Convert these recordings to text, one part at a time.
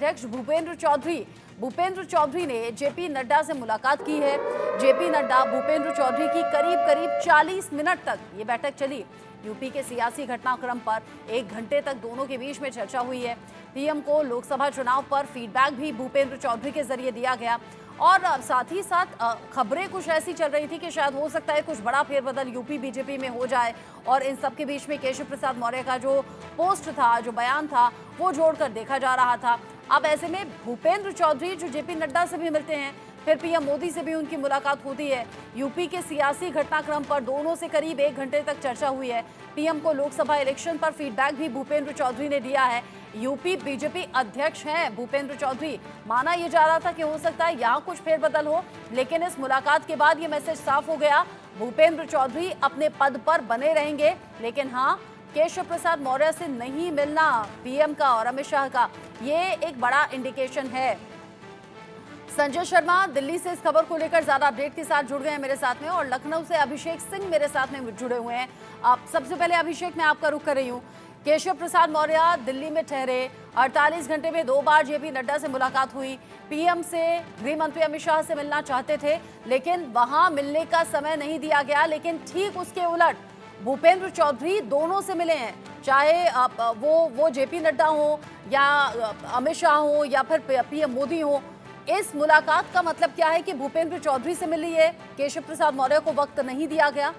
अध्यक्ष भूपेंद्र चौधरी ने जेपी नड्डा से मुलाकात की है। जेपी नड्डा भूपेंद्र चौधरी की करीब 40 मिनट तक ये बैठक चली। यूपी के सियासी घटनाक्रम पर 1 घंटे तक दोनों के बीच में चर्चा हुई है। पीएम को लोकसभा चुनाव पर फीडबैक भी भूपेंद्र चौधरी के जरिए दिया गया और साथ ही साथ खबरें कुछ ऐसी चल रही थी कि शायद हो सकता है कुछ बड़ा फेरबदल यूपी बीजेपी में हो जाए और इन सब के बीच में केशव प्रसाद मौर्य का जो पोस्ट था, जो बयान था, वो जोड़कर देखा जा रहा था। अब ऐसे में भूपेंद्र चौधरी जो जेपी नड्डा से भी मिलते हैं, फिर पीएम मोदी से भी उनकी मुलाकात होती है। यूपी के सियासी घटनाक्रम पर दोनों से करीब 1 घंटे तक चर्चा हुई है। पीएम को लोकसभा इलेक्शन पर फीडबैक भी भूपेंद्र चौधरी ने दिया है। यूपी बीजेपी अध्यक्ष हैं भूपेंद्र चौधरी। माना यह जा रहा था कि हो सकता है यहाँ कुछ फेरबदल हो, लेकिन इस मुलाकात के बाद ये मैसेज साफ हो गया, भूपेंद्र चौधरी अपने पद पर बने रहेंगे। लेकिन हाँ, केशव प्रसाद मौर्य से नहीं मिलना पीएम का और अमित शाह का, ये एक बड़ा इंडिकेशन है। संजय शर्मा दिल्ली से इस खबर को लेकर ज्यादा अपडेट के साथ जुड़ गए हैं मेरे साथ में, और लखनऊ से अभिषेक सिंह मेरे साथ में जुड़े हुए हैं। अब सबसे पहले अभिषेक, मैं आपका रुख कर रही हूँ। केशव प्रसाद मौर्य दिल्ली में ठहरे, 48 घंटे में 2 बार जेपी नड्डा से मुलाकात हुई। पीएम से, गृह मंत्री अमित शाह से मिलना चाहते थे, लेकिन वहां मिलने का समय नहीं दिया गया। लेकिन ठीक उसके उलट भूपेंद्र चौधरी दोनों से मिले हैं, चाहे वो जेपी नड्डा हो या अमित शाह हो या फिर पीएम मोदी हो। इस मुलाकात का मतलब क्या है कि भूपेंद्र चौधरी से मिली है, केशव प्रसाद मौर्य को वक्त नहीं दिया गया?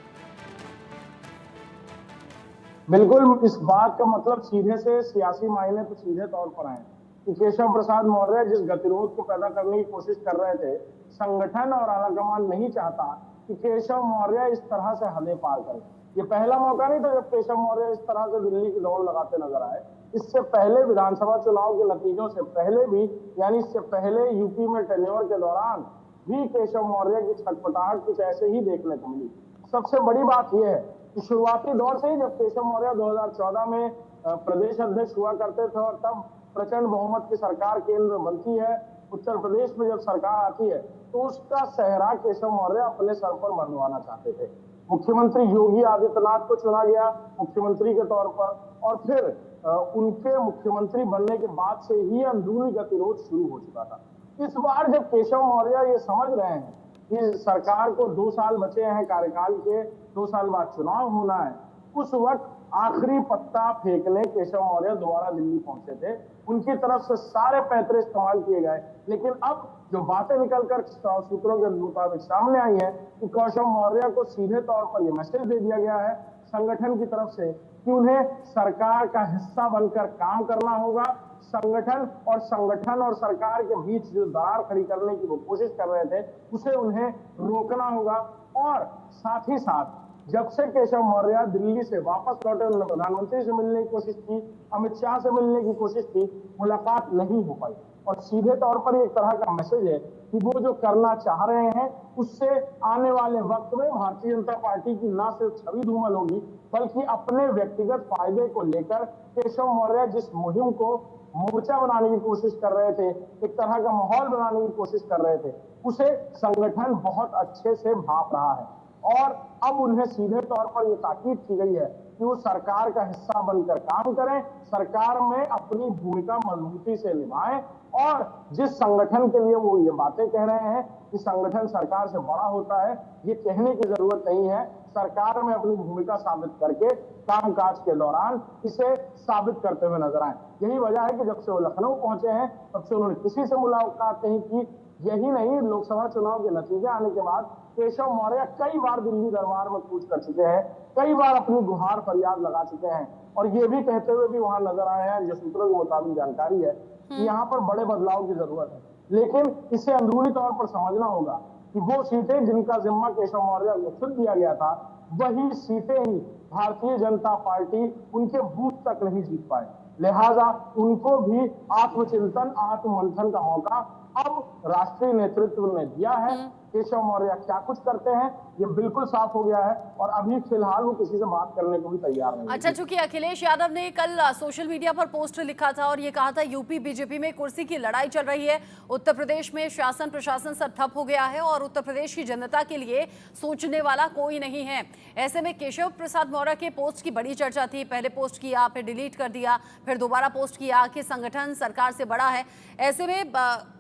बिल्कुल, इस बात का मतलब सीधे से सियासी मायने तो सीधे तौर पर आए कि केशव प्रसाद मौर्य जिस गतिरोध को पैदा करने की कोशिश कर रहे थे, संगठन और आलाकमान नहीं चाहता कि केशव मौर्य इस तरह से हदें पार करे। ये पहला मौका नहीं था जब केशव मौर्य इस तरह से दिल्ली की दौड़ लगाते नजर आए। इससे पहले विधानसभा चुनाव के नतीजों से पहले भी, यानी इससे पहले यूपी में टेन्योर के दौरान भी केशव मौर्य की छटपटाहट कुछ ऐसे ही देखने को मिली। सबसे बड़ी बात यह है कि शुरुआती दौर से ही जब केशव मौर्य 2014 में प्रदेश अध्यक्ष हुआ करते थे और तब प्रचंड बहुमत की सरकार केंद्र बनती है, उत्तर प्रदेश में जब सरकार आती है, तो उसका सेहरा केशव मौर्य अपने सर पर बंधवाना चाहते थे। मुख्यमंत्री योगी आदित्यनाथ को चुना गया मुख्यमंत्री के तौर पर, और फिर उनके मुख्यमंत्री बनने के बाद से ही अंदरूनी गतिरोध शुरू हो चुका था। इस बार जब केशव मौर्य ये समझ रहे हैं कि सरकार को 2 साल बचे हैं कार्यकाल के, 2 साल बाद चुनाव होना है, उस वक्त आखिरी पत्ता फेंकने केशव मौर्य दोबारा दिल्ली पहुंचे थे। उनकी तरफ से सारे पैतरे इस्तेमाल किए गए, लेकिन अब जो बातें निकलकर सूत्रों के मुताबिक सामने आई है कि केशव मौर्य को सीधे तौर पर यह मैसेज दे दिया गया है संगठन की तरफ से कि उन्हें सरकार का हिस्सा बनकर काम करना होगा। संगठन और सरकार के बीच जो दरार खड़ी करने की वो कोशिश कर रहे थे, उसे उन्हें रोकना होगा। और साथ ही साथ जब से केशव मौर्य दिल्ली से वापस लौटे, उन्होंने प्रधानमंत्री से मिलने की कोशिश की, अमित शाह से मिलने की कोशिश की, मुलाकात नहीं हो पाई। और सीधे तौर पर एक तरह का मैसेज है कि वो जो करना चाह रहे हैं उससे आने वाले वक्त में भारतीय जनता पार्टी की न सिर्फ छवि धूमल होगी, बल्कि अपने व्यक्तिगत फायदे को लेकर केशव मौर्य जिस मुहिम को मोर्चा बनाने की कोशिश कर रहे थे, एक तरह का माहौल बनाने की कोशिश कर रहे थे, उसे संगठन बहुत अच्छे से भांप रहा है। और अब उन्हें सीधे तौर पर यह ताकीद की गई है कि वो सरकार का हिस्सा बनकर काम करें, सरकार में अपनी भूमिका मजबूती से निभाएं। और जिस संगठन के लिए वो ये बातें कह रहे हैं कि संगठन सरकार से बड़ा होता है, ये कहने की जरूरत नहीं है। सरकार में अपनी भूमिका साबित करके कामकाज के दौरान इसे साबित करते हुए नजर आए। यही वजह है कि जब से वो लखनऊ पहुंचे हैं तब से उन्होंने किसी से मुलाकात नहीं की। यही नहीं, लोकसभा चुनाव के नतीजे आने के बाद केशव मौर्य कई बार दिल्ली दरबार में कूच कर चुके हैं, कई बार अपनी गुहार फरियाद लगा चुके हैं, और ये भी कहते हुए भी वहां नजर आए हैं, जो सूत्रों के मुताबिक जानकारी है कि यहाँ पर बड़े बदलाव की जरूरत है। लेकिन इसे अंदरूनी तौर पर समझना होगा कि वो सीटें जिनका जिम्मा केशव मौर्य को खुद दिया गया था, वही सीटें ही भारतीय जनता पार्टी उनके बूथ तक नहीं जीत पाए। लिहाजा उनको भी आत्मचिंतन, आत्ममंथन का मौका अब राष्ट्रीय नेतृत्व ने दिया है। केशव मौर्य क्या कुछ करते हैं ये बिल्कुल साफ हो गया है, और अभी फिलहाल वो किसी से बात करने को भी तैयार नहीं। अच्छा, चूंकि अखिलेश यादव ने कल सोशल मीडिया पर पोस्ट लिखा था और ये कहा था यूपी बीजेपी में कुर्सी की लड़ाई चल रही है, उत्तर प्रदेश में शासन प्रशासन सब ठप हो गया है और उत्तर प्रदेश की जनता के लिए सोचने वाला कोई नहीं है। ऐसे में केशव प्रसाद मौर्य के पोस्ट की बड़ी चर्चा थी, पहले पोस्ट किया, फिर डिलीट कर दिया, फिर दोबारा पोस्ट किया कि संगठन सरकार से बड़ा है। ऐसे में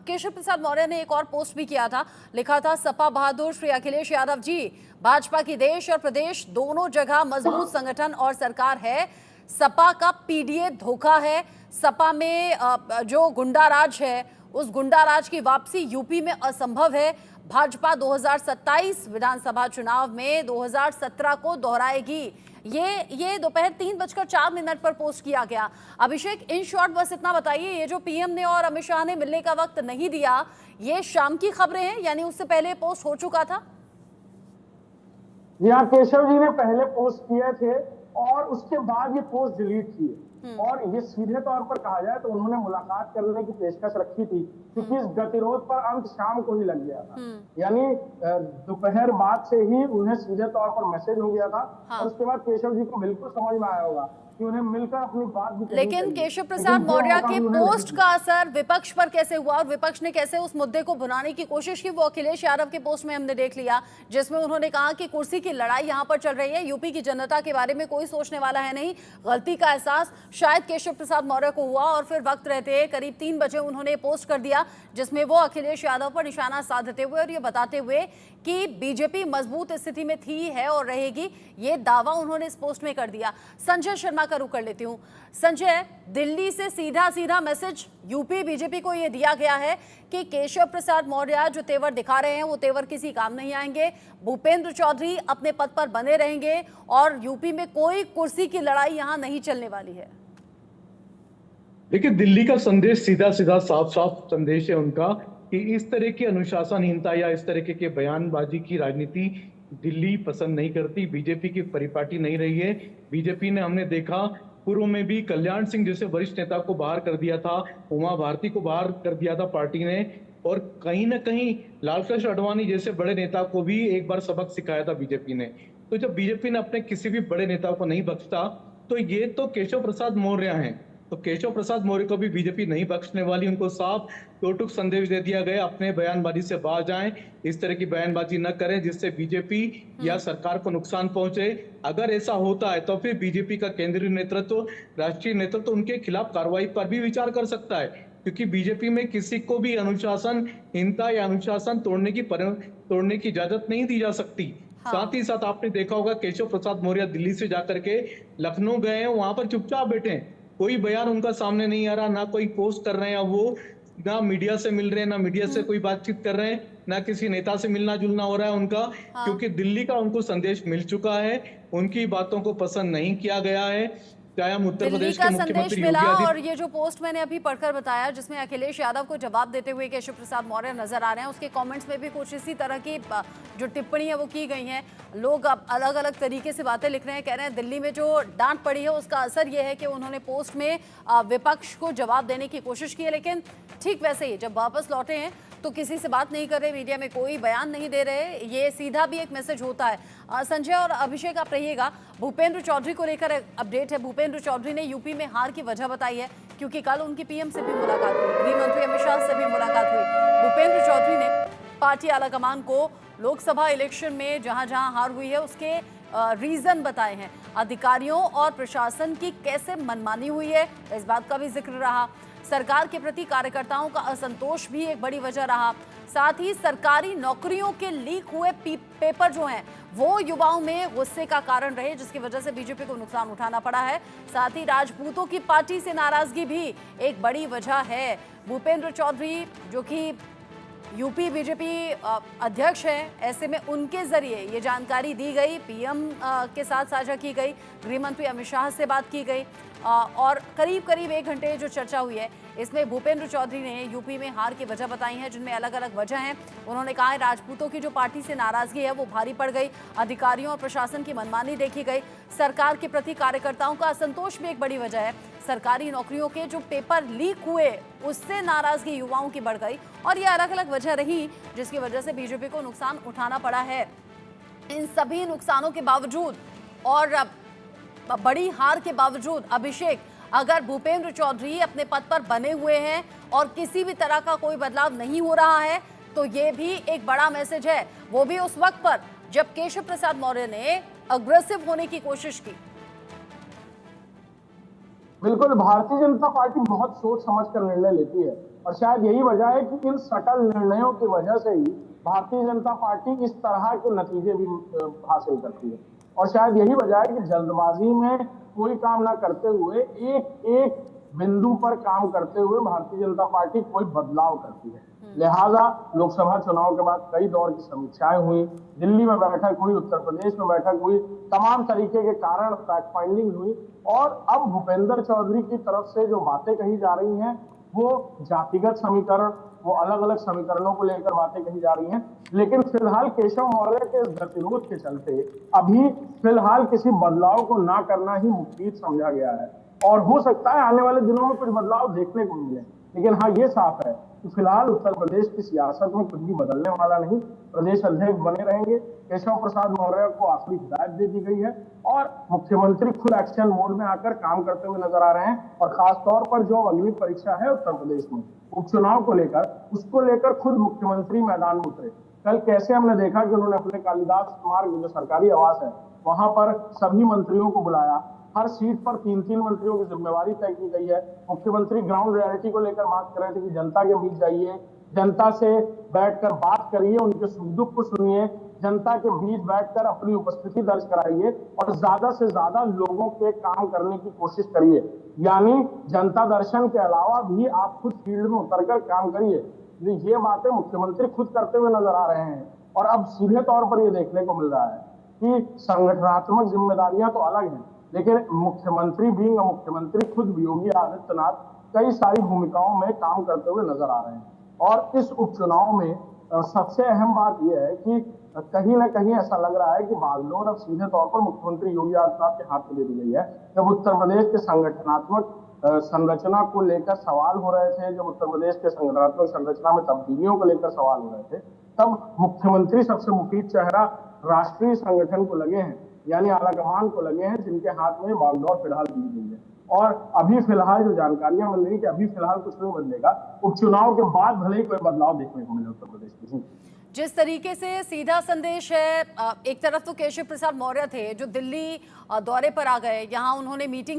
केशव प्रसाद मौर्य ने एक और पोस्ट भी किया था, लिखा था सपा बहादुर श्री अखिलेश यादव जी, भाजपा की देश और प्रदेश दोनों जगह मजबूत संगठन और सरकार है। सपा का पीडीए धोखा है। सपा में जो गुंडा राज है उस गुंडा राज की वापसी यूपी में असंभव है। भाजपा 2027 विधानसभा चुनाव में 2017 को दोहराएगी। ये दोपहर 3:04 पर पोस्ट किया गया। अभिषेक, इन शॉर्ट बस इतना बताइए, ये जो पीएम ने और अमित शाह ने मिलने का वक्त नहीं दिया, ये शाम की खबरें हैं, यानी उससे पहले पोस्ट हो चुका था? जी हाँ, केशव जी ने पहले पोस्ट किए थे और उसके बाद ये पोस्ट डिलीट किए। और ये सीधे तौर पर कहा जाए तो उन्होंने मुलाकात करने की पेशकश रखी थी, क्योंकि इस गतिरोध पर अंत शाम को ही लग गया था। यानी दोपहर बाद से ही उन्हें सीधे तौर पर मैसेज हो गया था। और उसके बाद केशव जी को बिल्कुल समझ में आया होगा कि उन्हें मिलकर अपनी बात भी। लेकिन केशव प्रसाद मौर्य के पोस्ट का असर विपक्ष पर कैसे हुआ और विपक्ष ने कैसे उस मुद्दे को भुनाने की कोशिश की, वो अखिलेश यादव के पोस्ट में हमने देख लिया, जिसमें उन्होंने कहा कि कुर्सी की लड़ाई यहां पर चल रही है, यूपी की जनता के बारे में कोई सोचने वाला है नहीं। गलती का एहसास शायद केशव प्रसाद मौर्य को हुआ और फिर वक्त रहते करीब 3 बजे उन्होंने पोस्ट कर दिया, जिसमें वो अखिलेश यादव पर निशाना साधते हुए और ये बताते हुए कि बीजेपी मजबूत स्थिति में थी, है और रहेगी, ये दावा उन्होंने इस पोस्ट में कर दिया। संजय शर्मा का रुख कर लेती हूँ। संजय, दिल्ली से सीधा मैसेज यूपी बीजेपी को ये दिया गया है कि केशव प्रसाद मौर्य जो तेवर दिखा रहे हैं वो तेवर किसी काम नहीं आएंगे, भूपेंद्र चौधरी अपने पद पर बने रहेंगे और यूपी में कोई कुर्सी की लड़ाई यहां नहीं चलने वाली है। देखिए, दिल्ली का संदेश सीधा साफ संदेश है उनका कि इस तरह की अनुशासनहीनता या इस तरह के बयानबाजी की राजनीति दिल्ली पसंद नहीं करती, बीजेपी की परिपाटी नहीं रही है। बीजेपी ने, हमने देखा पूर्व में भी कल्याण सिंह जैसे वरिष्ठ नेता को बाहर कर दिया था, उमा भारती को बाहर कर दिया था पार्टी ने, और कहीं ना कहीं लालकृष्ण आडवाणी जैसे बड़े नेता को भी एक बार सबक सिखाया था बीजेपी ने। तो जब बीजेपी ने अपने किसी भी बड़े नेता को नहीं बख्शता, तो ये तो केशव प्रसाद मौर्य हैं, तो केशव प्रसाद मौर्य को भी बीजेपी नहीं बख्शने वाली। उनको साफ टोटुक संदेश दे दिया गया, अपने बयानबाजी से बाहर जाएं, इस तरह की बयानबाजी न करें जिससे बीजेपी या सरकार को नुकसान पहुंचे। अगर ऐसा होता है तो फिर बीजेपी का केंद्रीय नेतृत्व, राष्ट्रीय नेतृत्व उनके खिलाफ कार्रवाई पर भी विचार कर सकता है, क्योंकि बीजेपी में किसी को भी अनुशासनहीनता या अनुशासन तोड़ने की इजाजत नहीं दी जा सकती। साथ ही साथ आपने देखा होगा केशव प्रसाद मौर्य दिल्ली से जाकर के लखनऊ गए हैं, वहां पर चुपचाप बैठे हैं, कोई बयान उनका सामने नहीं आ रहा, ना कोई पोस्ट कर रहे हैं वो, ना मीडिया से मिल रहे हैं, ना मीडिया से कोई बातचीत कर रहे हैं, ना किसी नेता से मिलना जुलना हो रहा है उनका। क्योंकि दिल्ली का उनको संदेश मिल चुका है, उनकी बातों को पसंद नहीं किया गया है। चाहे हम उत्तर प्रदेश के मुख्यमंत्री मिला और ये जो पोस्ट मैंने अभी पढ़कर बताया, जिसमें अखिलेश यादव को जवाब देते हुए केशव प्रसाद मौर्य नजर आ रहे हैं, उसके कमेंट्स में भी कुछ इसी तरह की जो टिप्पणी है वो की गई हैं। लोग अब अलग अलग तरीके से बातें लिख रहे हैं, कह रहे हैं दिल्ली में जो डांट पड़ी है उसका असर ये है कि उन्होंने पोस्ट में विपक्ष को जवाब देने की कोशिश की है, लेकिन ठीक वैसे ही जब वापस लौटे हैं तो किसी से बात नहीं कर रहे, मीडिया में कोई बयान नहीं दे रहे। ये सीधा भी एक मैसेज होता है। संजय और अभिषेक आप रहिएगा, भूपेंद्र चौधरी को लेकर अपडेट है। भूपेंद्र चौधरी ने यूपी में हार की वजह बताई है, क्योंकि कल उनकी पीएम से भी मुलाकात हुई, गृह मंत्री अमित शाह से भी मुलाकात हुई। भूपेंद्र चौधरी ने पार्टी आलाकमान को लोकसभा इलेक्शन में जहां जहां हार हुई है उसके रीजन बताए हैं। अधिकारियों और प्रशासन की कैसे मनमानी हुई है, इस बात का भी जिक्र रहा। सरकार के प्रति कार्यकर्ताओं का असंतोष भी एक बड़ी वजह रहा। साथ ही सरकारी नौकरियों के लीक हुए पेपर जो हैं वो युवाओं में गुस्से का कारण रहे, जिसकी वजह से बीजेपी को नुकसान उठाना पड़ा है। साथ ही राजपूतों की पार्टी से नाराजगी भी एक बड़ी वजह है। भूपेंद्र चौधरी जो कि यूपी बीजेपी अध्यक्ष हैं, ऐसे में उनके जरिए ये जानकारी दी गई, पीएम के साथ साझा की गई, गृह मंत्री अमित शाह से बात की गई और करीब 1 घंटे जो चर्चा हुई है इसमें भूपेंद्र चौधरी ने यूपी में हार की वजह बताई हैं, जिनमें अलग अलग वजह हैं। उन्होंने कहा है राजपूतों की जो पार्टी से नाराजगी है वो भारी पड़ गई, अधिकारियों और प्रशासन की मनमानी देखी गई, सरकार के प्रति कार्यकर्ताओं का असंतोष भी एक बड़ी वजह है। सरकारी नौकरियों के जो पेपर लीक हुए उससे नाराजगी युवाओं की बढ़ गई और ये अलग अलग वजह रही, जिसकी वजह से बीजेपी को नुकसान उठाना पड़ा है। इन सभी नुकसानों के बावजूद और बड़ी हार के बावजूद अभिषेक, अगर भूपेंद्र चौधरी अपने पद पर बने हुए हैं और किसी भी तरह का कोई बदलाव नहीं हो रहा है, तो ये भी एक बड़ा मैसेज है, वो भी उस वक्त पर जब केशव प्रसाद मौर्य ने अग्रेसिव होने की कोशिश की। बिल्कुल, भारतीय जनता पार्टी बहुत सोच समझ कर निर्णय लेती है और शायद यही वजह है कि इन सटल निर्णयों की वजह से ही भारतीय जनता पार्टी इस तरह के नतीजे भी हासिल करती है। और शायद यही वजह है कि जल्दबाजी में कोई काम ना करते हुए एक एक बिंदु पर काम करते हुए भारतीय जनता पार्टी कोई बदलाव करती है। लिहाजा लोकसभा चुनाव के बाद कई दौर की समीक्षाएं हुई, दिल्ली में बैठक हुई, उत्तर प्रदेश में बैठक हुई, तमाम तरीके के कारण फैक्ट फाइंडिंग हुई और अब भूपेंद्र चौधरी की तरफ से जो बातें कही जा रही हैं वो जातिगत समीकरण, वो अलग अलग समीकरणों को लेकर बातें कही जा रही हैं। लेकिन फिलहाल केशव मौर्य के इस गतिरोध के चलते अभी फिलहाल किसी बदलाव को ना करना ही मुफीद समझा गया है और हो सकता है आने वाले दिनों में कुछ बदलाव देखने को मिले। लेकिन हाँ, ये साफ है कि फिलहाल उत्तर प्रदेश की सियासत में कुछ भी बदलने वाला नहीं। प्रदेश अध्यक्ष बने रहेंगे। केशव प्रसाद मौर्य को आखिरी हिदायत दे दी गई है और मुख्यमंत्री खुद एक्शन मोड में आकर काम करते हुए नजर आ रहे हैं और खासतौर पर जो अगली परीक्षा है उत्तर प्रदेश में उपचुनाव को लेकर, उसको लेकर खुद मुख्यमंत्री मैदान में उतरे। कल कैसे हमने देखा कि उन्होंने अपने कालिदास मार्ग जो सरकारी आवास है वहां पर सभी मंत्रियों को बुलाया, हर सीट पर 3-3 मंत्रियों की जिम्मेवारी तय की गई है। मुख्यमंत्री ग्राउंड रियलिटी को लेकर बात कर रहे थे कि जनता के बीच जाइए, जनता से बैठकर बात करिए, उनके सुख दुख को सुनिए, जनता के बीच बैठकर अपनी उपस्थिति दर्ज कराइए और ज्यादा से ज्यादा लोगों के काम करने की कोशिश करिए। यानी जनता दर्शन के अलावा भी आप खुद फील्ड में उतरकर काम करिए। ये बातें मुख्यमंत्री खुद करते हुए नजर आ रहे हैं और अब सीधे तौर पर ये देखने को मिल रहा है कि संगठनात्मक जिम्मेदारियां तो अलग हैं, लेकिन मुख्यमंत्री बीइंग मुख्यमंत्री खुद योगी आदित्यनाथ कई सारी भूमिकाओं में काम करते हुए नजर आ रहे हैं। और इस उपचुनाव में सबसे अहम बात यह है कि कहीं ना कहीं ऐसा लग रहा है कि बागडोर अब सीधे तौर पर मुख्यमंत्री योगी आदित्यनाथ के हाथ में दे दी गई है। जब उत्तर प्रदेश के संगठनात्मक संरचना को लेकर सवाल हो रहे थे, जब उत्तर प्रदेश के संगठनात्मक संरचना में तब्दीलियों को लेकर सवाल हो रहे थे, तब मुख्यमंत्री सबसे मुफीद चेहरा राष्ट्रीय संगठन को लगे हैं, यानी आलाकमान को लगे हैं, जिनके हाथ में बागडोर फिलहाल दी गई है। और अभी फिलहाल जो जानकारियां मिल रही कि अभी फिलहाल कुछ नहीं बदलेगा, उपचुनाव के बाद भले ही कोई बदलाव देखने को मिले उत्तर प्रदेश में। जिस तरीके से सीधा संदेश है, एक तरफ तो केशव प्रसाद मौर्य थे जो दिल्ली दौरे पर आ गए, यहाँ उन्होंने मीटिंग